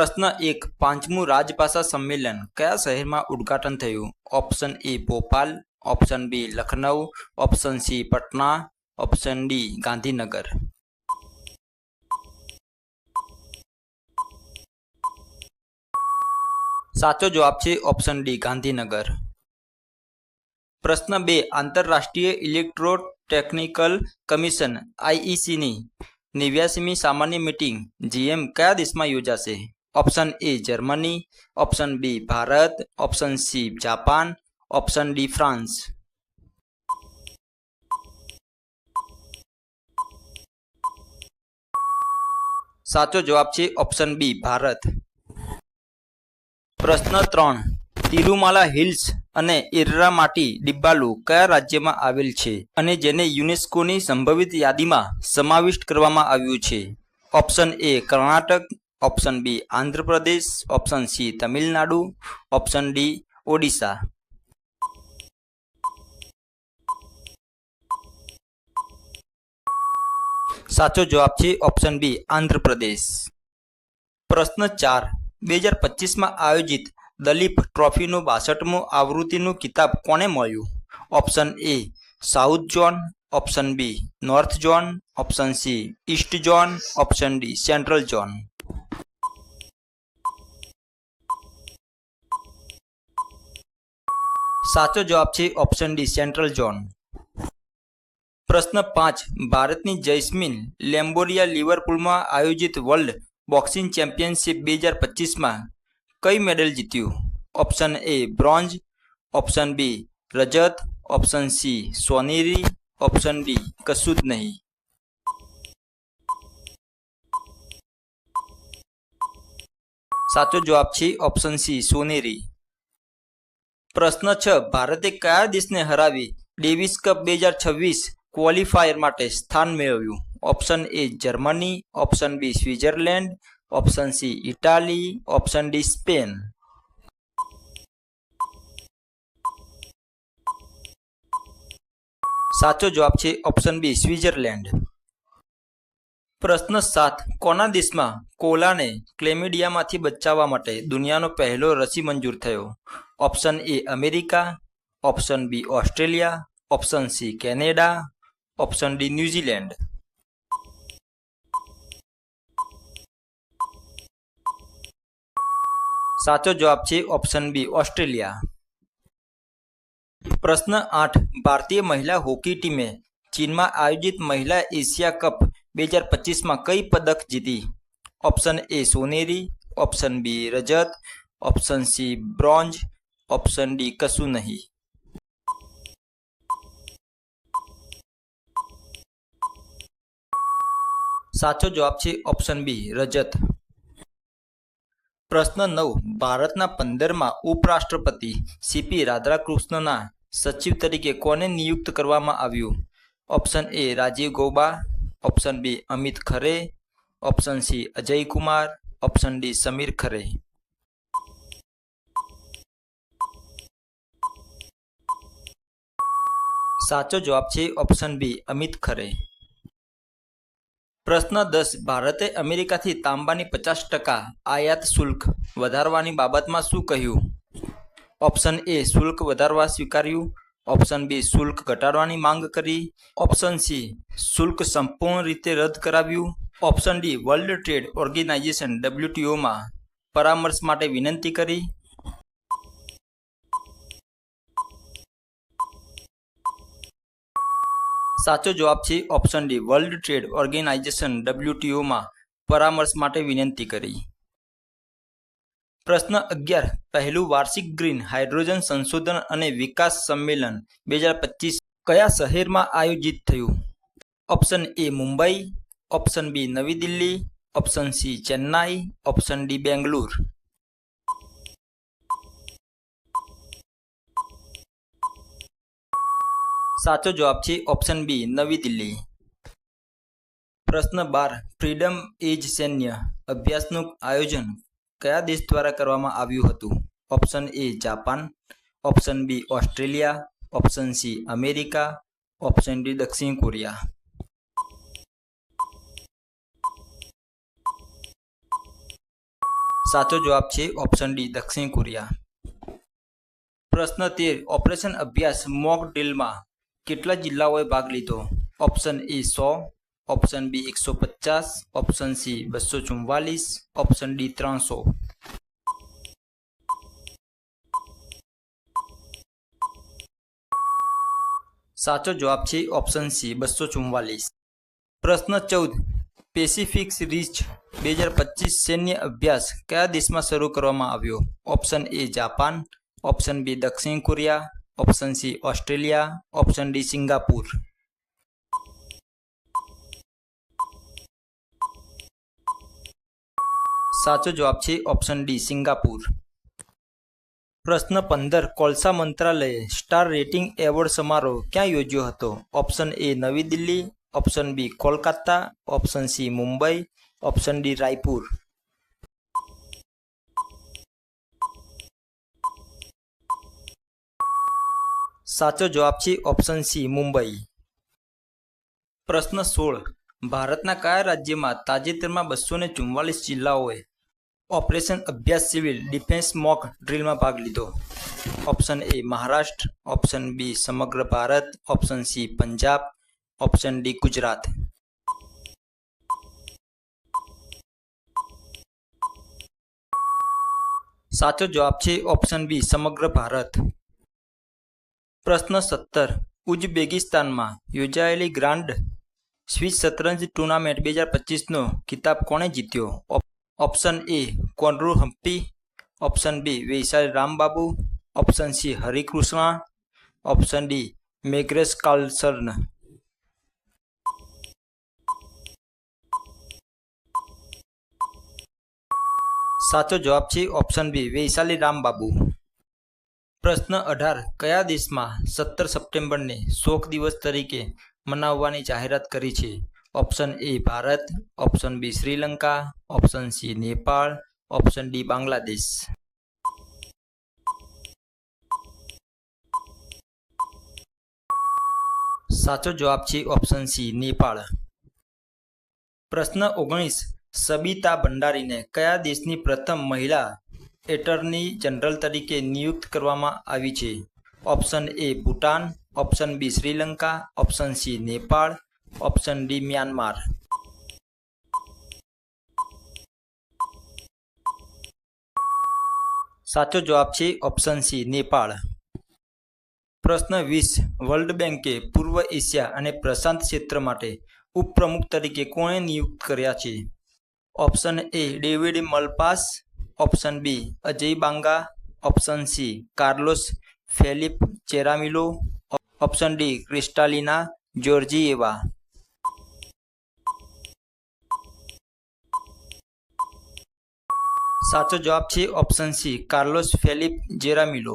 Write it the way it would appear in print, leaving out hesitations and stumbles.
પ્રશ્ન 1 પાંચમું રાજભાષા સંમેલન કયા શહેરમાં ઉદ્ઘાટન થયું? Option A Bhopal, option B Lucknow, option C Patna, option D Gandhinagar. સાચો જવાબ છે ઓપ્શન ડી ગાંધીનગર. પ્રશ્ન 2 આંતરરાષ્ટ્રીય ઇલેક્ટ્રોટેકનિકલ કમિશન આઈઈસીની 89મી સામાન્ય મીટિંગ જીએમ કયા દેશમાં યોજાશે? Option A Germany, option B Bharat, option C Japan, option D France. સાચો જવાબ છે ઓપ્શન બી ભારત. પ્રશ્ન 3 તિરુમાલા હિલ્સ અને ઇરરામાટી ડિબ્બાલુ કયા રાજ્યમાં આવેલ છે અને જેને યુનેસ્કોની સંભવિત યાદીમાં સમાવિષ્ટ કરવામાં આવ્યું છે? Option A Karnataka, option B Andhra Pradesh, option C Tamil Nadu, option D Odisha. સાચો જવાબ છે ઓપ્શન બી આંધ્રપ્રદેશ. પ્રશ્ન 4 2025માં આયોજિત દલીપ ટ્રોફીનું 62મું આવૃત્તિનું કિતાબ કોને મળ્યું? Option A south zone, option B north zone, option C east zone, option D central zone. સાચો જવાબ છે ઓપ્શન ડી સેન્ટ્રલ ઝોન. પ્રશ્ન 5 ભારતની જૈસ્મીન લેમ્બોરિયા લિવરપુલમાં આયોજિત વર્લ્ડ બોક્સિંગ ચેમ્પિયનશિપ 2025માં કઈ મેડલ જીત્યું? Option A bronze, option B રજત, ઓપ્શન સી સોનેરી, ઓપ્શન ડી કશું જ નહીં. સાચો જવાબ છે ઓપ્શન સી સોનેરી. પ્રશ્ન 6 ભારતે કયા દેશને હરાવી ડેવિસ કપ 2026 ક્વોલિફાયર માટે સ્થાન મેળવ્યું? Option A Germany, option B Switzerland, option C Italy, option D Spain. સાચો જવાબ છે ઓપ્શન બી સ્વિટ્ઝરલેન્ડ. પ્રશ્ન 7 કોના દેશમાં કોલાને ક્લેમિડિયામાંથી બચાવવા માટે દુનિયાનો પહેલો રસી મંજૂર થયો? Option A America, option B Australia, option C Canada, option D New Zealand. સાચો જવાબ છે ઓપ્શન બી ઓસ્ટ્રેલિયા. પ્રશ્ન 8 ભારતીય મહિલા હોકી ટીમે ચીનમાં આયોજિત મહિલા એશિયા કપ 2025માં કઈ પદક જીતી? ઓપ્શન એ સોનેરી, ઓપ્શન બી રજત, option C bronze, option D કશું નહીં. સાચો જવાબ છે ઓપ્શન બી રજત. પ્રશ્ન 9 ભારતના 15મા ઉપરાષ્ટ્રપતિ સીપી રાધાકૃષ્ણનના સચિવ તરીકે કોને નિયુક્ત કરવામાં આવ્યું? Option A Rajiv Gauba, option B Amit Khare, option C Ajay Kumar, option D Sameer Khare. સાચો જવાબ છે ઓપ્શન બી અમિત ખરે. પ્રશ્ન 10 ભારતે અમેરિકાથી તાંબાની 50% આયાત શુલ્ક વધારવાની બાબતમાં શું કહ્યું? ઓપ્શન એ શુલ્ક વધારવા સ્વીકાર્યું, ઓપ્શન બી શુલ્ક ઘટાડવાની માંગ કરી, ઓપ્શન સી શુલ્ક સંપૂર્ણ રીતે રદ કરાવ્યું, option D world trade organisation WTOમાં પરામર્શ માટે વિનંતી કરી. સાચો જવાબ છે option D world trade organisation WTOમાં પરામર્શ માટે વિનંતી કરી. પ્રશ્ન 11 પહેલું વાર્ષિક ગ્રીન હાઇડ્રોજન સંશોધન અને વિકાસ સંમેલન 2025 કયા શહેરમાં આયોજિત થયું? Option A Mumbai, option B નવી Delhi, option C Chennai, option D Bengaluru. સાચો જવાબ છે ઓપ્શન બી નવી દિલ્હી. પ્રશ્ન 12 ફ્રીડમ એજ સૈન્ય અભ્યાસનું આયોજન કયા દેશ દ્વારા કરવામાં આવ્યું હતું? Option A Japan, option B Australia, option C America, option D દક્ષિણ કોરિયા. સાચો જવાબ છે ઓપ્શન ડી દક્ષિણ કોરિયા. પ્રશ્ન 13 ઓપરેશન અભ્યાસ મોક ડ્રીલમાં કેટલા જિલ્લાઓએ ભાગ લીધો? Option A 100, option B 150, option C 244, option D 300. સાચો જવાબ છે ઓપ્શન સી 244. પ્રશ્ન 14 પેસિફિક રિચ 2025 સૈન્ય અભ્યાસ કયા દેશમાં શરૂ કરવામાં આવ્યો? Option A Japan, option B દક્ષિણ Korea, option C Australia, option D Singapore. સાચો જવાબ છે ઓપ્શન ડી સિંગાપુર. પ્રશ્ન 15 કોલસા મંત્રાલયે સ્ટાર રેટિંગ એવોર્ડ સમારોહ ક્યાં યોજ્યો હતો? ઓપ્શન એ નવી Delhi, option B Kolkata, option C Mumbai, option D Raipur. સાચો જવાબ છે ઓપ્શન સી મુંબઈ. પ્રશ્ન 16 ભારતના કયા રાજ્યમાં તાજેતરમાં 244 જિલ્લાઓએ operation Abhyas civil defence mock ડ્રીલમાં ભાગ લીધો? Option A Maharashtra, option B સમગ્ર Bharat, option C Punjab, option D Gujarat. સાચો જવાબ છે ઓપ્શન બી સમગ્ર ભારત. પ્રશ્ન 17 ઉઝબેકિસ્તાનમાં યોજાયેલી ગ્રાન્ડ સ્વિસ શતરંજ ટુર્નામેન્ટ 2025નો ખિતાબ કોણે જીત્યો? Option A Koneru Humpy, option B Vaishali Rambabu, option C Harikrishna, option D Magnus Carlsen. સાચો જવાબ છે ઓપ્શન બી વૈશાલી રામબાબુ. પ્રશ્ન 18 કયા દેશમાં 17 સપ્ટેમ્બરને શોક દિવસ તરીકે મનાવવાની જાહેરાત કરી છે? Option A Bharat, option B Sri Lanka, option C Nepal, option D Bangladesh. સાચો જવાબ છે ઓપ્શન સી નેપાળ. પ્રશ્ન 19 સબિતા ભંડારીને કયા દેશની પ્રથમ મહિલા એટર્ની જનરલ તરીકે નિયુક્ત કરવામાં આવી છે? Option A Bhutan, option B Sri Lanka, option C Nepal, option D Myanmar. સાચો જવાબ છે ઓપ્શન સી નેપાળ. પ્રશ્ન 20 વર્લ્ડ બેંકે પૂર્વ એશિયા અને પ્રશાંત ક્ષેત્ર માટે ઉપપ્રમુખ તરીકે કોણે નિયુક્ત કર્યા છે? Option A David Malpass, option B Ajay Banga, option C Carlos Felipe Jaramillo, option D Kristalina Georgieva. સાચો જવાબ છે ઓપ્શન સી કાર્લોસ ફેલિપ જેરામિલો.